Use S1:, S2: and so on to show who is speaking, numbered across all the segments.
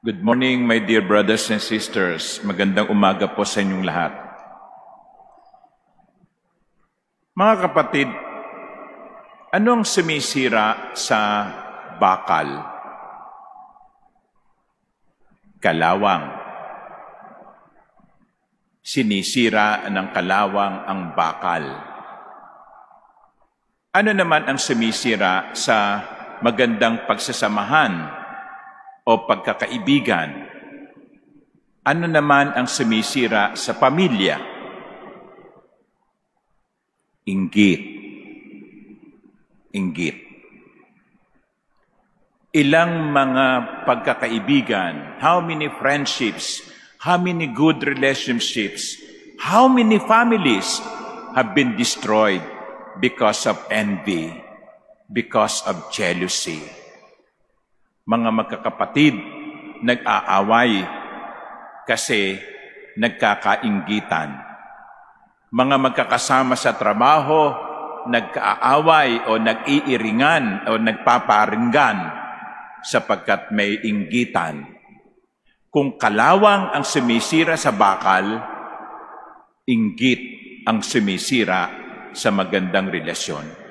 S1: Good morning, my dear brothers and sisters. Magandang umaga po sa inyong lahat. Mga kapatid, ano ang sumisira sa bakal? Kalawang. Sinisira ng kalawang ang bakal. Ano naman ang sumisira sa magandang pagsasamahan o pagkakaibigan? Ano naman ang sumisira sa pamilya? Inggit. Inggit. Ilang mga pagkakaibigan, how many friendships, how many good relationships, how many families have been destroyed because of envy, because of jealousy. Mga magkakapatid, nag-aaway kasi nagkakainggitan. Mga magkakasama sa trabaho, nagkaaway o nag-iiringan o nagpaparinggan sapagkat may inggitan. Kung kalawang ang sumisira sa bakal, inggit ang sumisira sa magandang relasyon.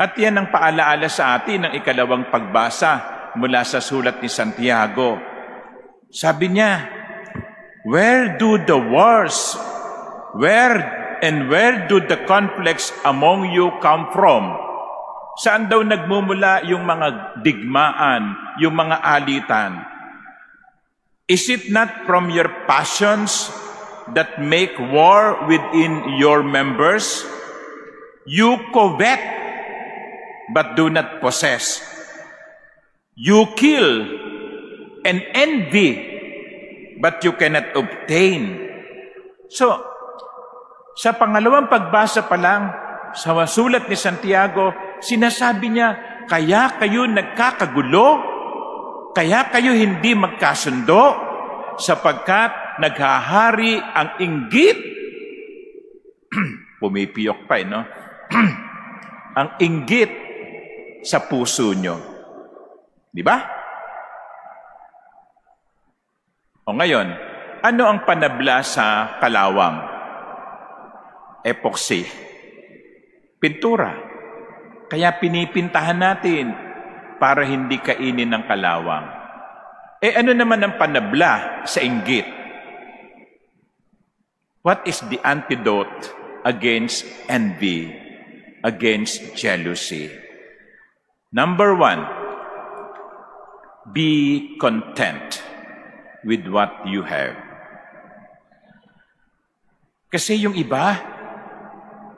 S1: At yan ang paalaala sa atin ng ikalawang pagbasa mula sa sulat ni Santiago. Sabi niya, where do the wars, where do the conflicts among you come from? Saan daw nagmumula yung mga digmaan, yung mga alitan? Is it not from your passions that make war within your members? You covet, but do not possess. You kill and envy, but you cannot obtain. So, sa pangalawang pagbasa pa lang, sa sulat ni Santiago, sinasabi niya, kaya kayo nagkakagulo, kaya kayo hindi magkasundo, sapagkat naghahari ang inggit. Pumipiyok pa, no? Ang inggit sa puso nyo. Di ba? O ngayon, ano ang panabla sa kalawang? Epoxy. Pintura. Kaya pinipintahan natin para hindi kainin ng kalawang. Ano naman ang panabla sa inggit? What is the antidote against envy, against jealousy? Number 1, be content with what you have. Kasi yung iba,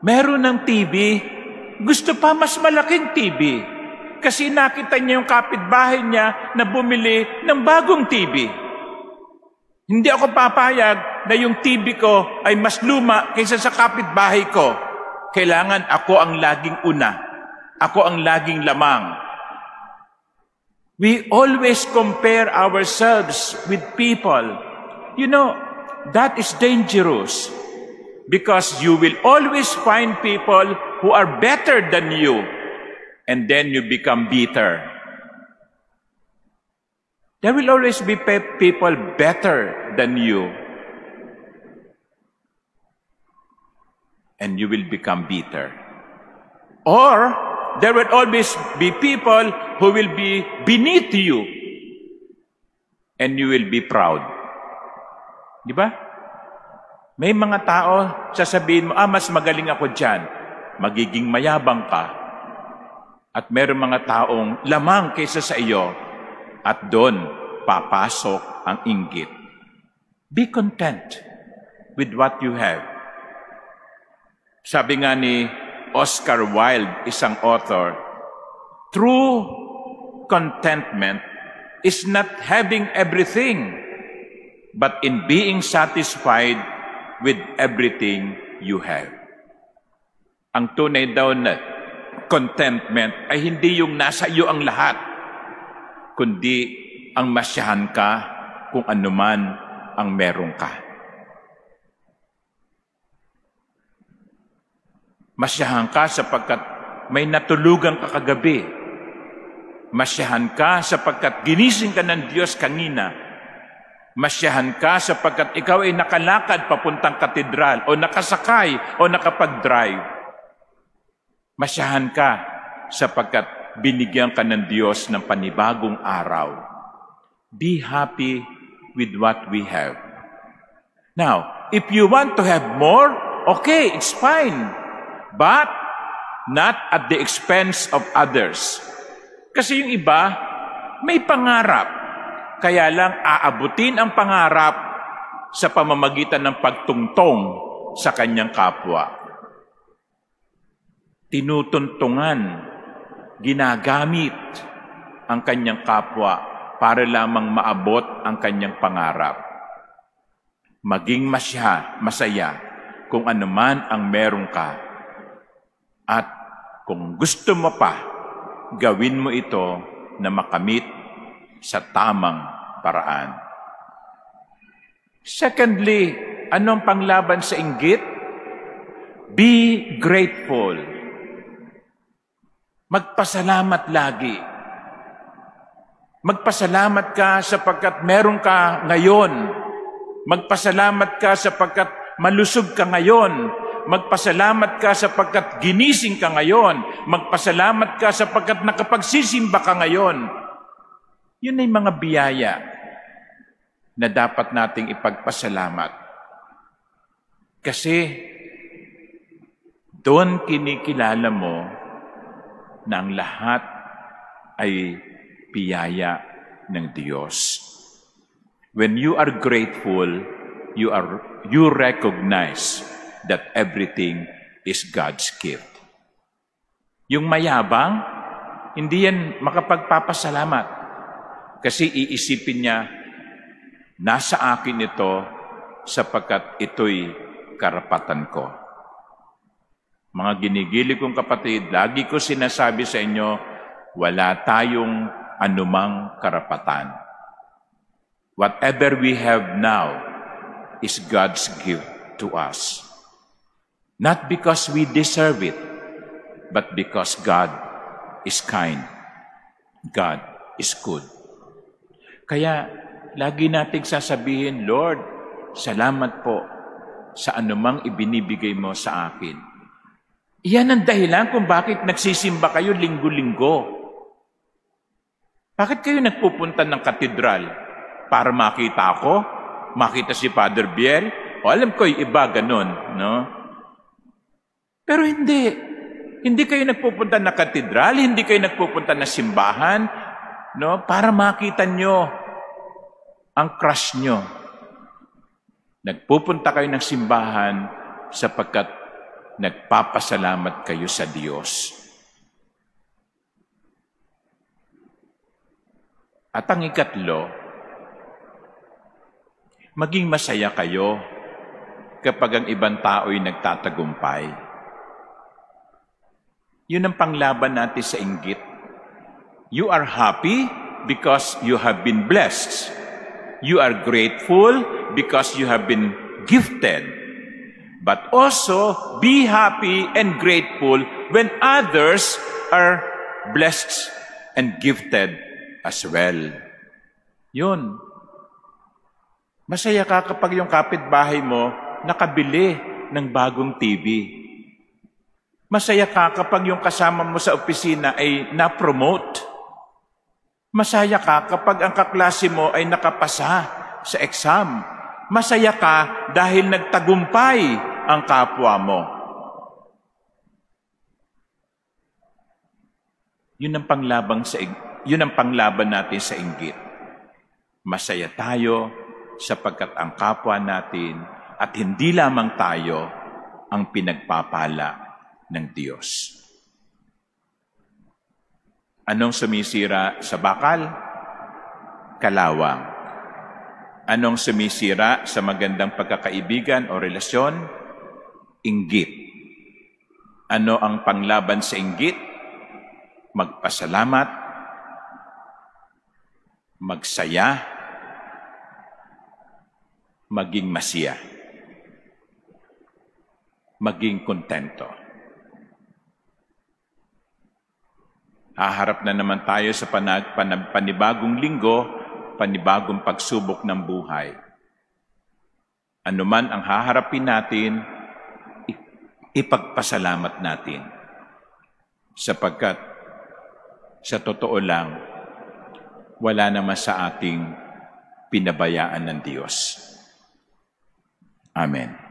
S1: meron ng TV, gusto pa mas malaking TV. Kasi nakita niya yung kapitbahay niya na bumili ng bagong TV. Hindi ako papayag na yung TV ko ay mas luma kaysa sa kapitbahay ko. Kailangan ako ang laging una. Ako ang laging lamang. We always compare ourselves with people. You know, that is dangerous. Because you will always find people who are better than you. And then you become bitter. There will always be people better than you. And you will become bitter. Or, there will always be people who will be beneath you. And you will be proud. Di ba? May mga tao, sasabihin mo, mas magaling ako dyan. Magiging mayabang ka. At meron mga taong lamang kaysa sa iyo. At doon, papasok ang inggit. Be content with what you have. Sabi nga ni Oscar Wilde, isang author, true contentment is not having everything, but in being satisfied with everything you have. Ang tunay daw na contentment ay hindi yung nasa iyo ang lahat, kundi ang masyahan ka kung anuman ang meron ka. Masyahan ka sapagkat may natulugan ka kagabi. Masyahan ka sapagkat ginising ka ng Diyos kanina. Masyahan ka sapagkat ikaw ay nakalakad papuntang katedral o nakasakay o nakapag-drive. Masyahan ka sapagkat binigyan ka ng Diyos ng panibagong araw. Be happy with what we have. Now, if you want to have more, okay, it's fine. But not at the expense of others. Kasi yung iba, may pangarap. Kaya lang aabutin ang pangarap sa pamamagitan ng pagtungtong sa kanyang kapwa. Tinutuntungan, ginagamit ang kanyang kapwa para lamang maabot ang kanyang pangarap. Maging masaya kung anuman ang meron ka. At kung gusto mo pa, gawin mo ito na makamit sa tamang paraan. Secondly, anong panglaban sa inggit? Be grateful. Magpasalamat lagi. Magpasalamat ka sapagkat meron ka ngayon. Magpasalamat ka sapagkat malusog ka ngayon. Magpasalamat ka sapagkat ginising ka ngayon. Magpasalamat ka sapagkat nakapagsisimba ka ngayon. Yun ay mga biyaya na dapat nating ipagpasalamat. Kasi doon kinikilala mo na ang lahat ay biyaya ng Diyos. When you are grateful, you recognize that everything is God's gift. Yung mayabang, hindi yan makapagpapasalamat. Kasi iisipin niya, nasa akin ito sapagkat ito'y karapatan ko. Mga ginigili kong kapatid, lagi ko sinasabi sa inyo, wala tayong anumang karapatan. Whatever we have now is God's gift to us. Not because we deserve it, but because God is kind. God is good. Kaya, lagi nating sasabihin, Lord, salamat po sa anumang ibinibigay mo sa akin. Iyan ang dahilan kung bakit nagsisimba kayo linggo-linggo. Bakit kayo nagpupunta ng katedral? Para makita ako? Makita si Father Biel? O alam ko yung iba ganun, no? Pero hindi. Hindi kayo nagpupunta na katedral, hindi kayo nagpupunta na simbahan, no? Para makita nyo ang crush nyo. Nagpupunta kayo ng simbahan sapagkat nagpapasalamat kayo sa Diyos. At ang ikatlo, maging masaya kayo kapag ang ibang tao'y nagtatagumpay. Yun ang panglaban natin sa inggit. You are happy because you have been blessed. You are grateful because you have been gifted. But also, be happy and grateful when others are blessed and gifted as well. Yun. Masaya ka kapag yung kapitbahay mo nakabili ng bagong TV. Masaya ka kapag yung kasama mo sa opisina ay na-promote. Masaya ka kapag ang kaklase mo ay nakapasa sa exam. Masaya ka dahil nagtagumpay ang kapwa mo. Yun ang panglaban natin sa inggit. Masaya tayo sapagkat ang kapwa natin at hindi lamang tayo ang pinagpapala ng Diyos. Anong sumisira sa bakal? Kalawang. Anong sumisira sa magandang pagkakaibigan o relasyon? Inggit. Ano ang panglaban sa inggit? Magpasalamat, magsaya, maging masaya, maging kontento. Haharap na naman tayo sa panibagong linggo, panibagong pagsubok ng buhay. Ano man ang haharapin natin, ipagpasalamat natin. Sapagkat, sa totoo lang, wala naman sa ating pinabayaan ng Diyos. Amen.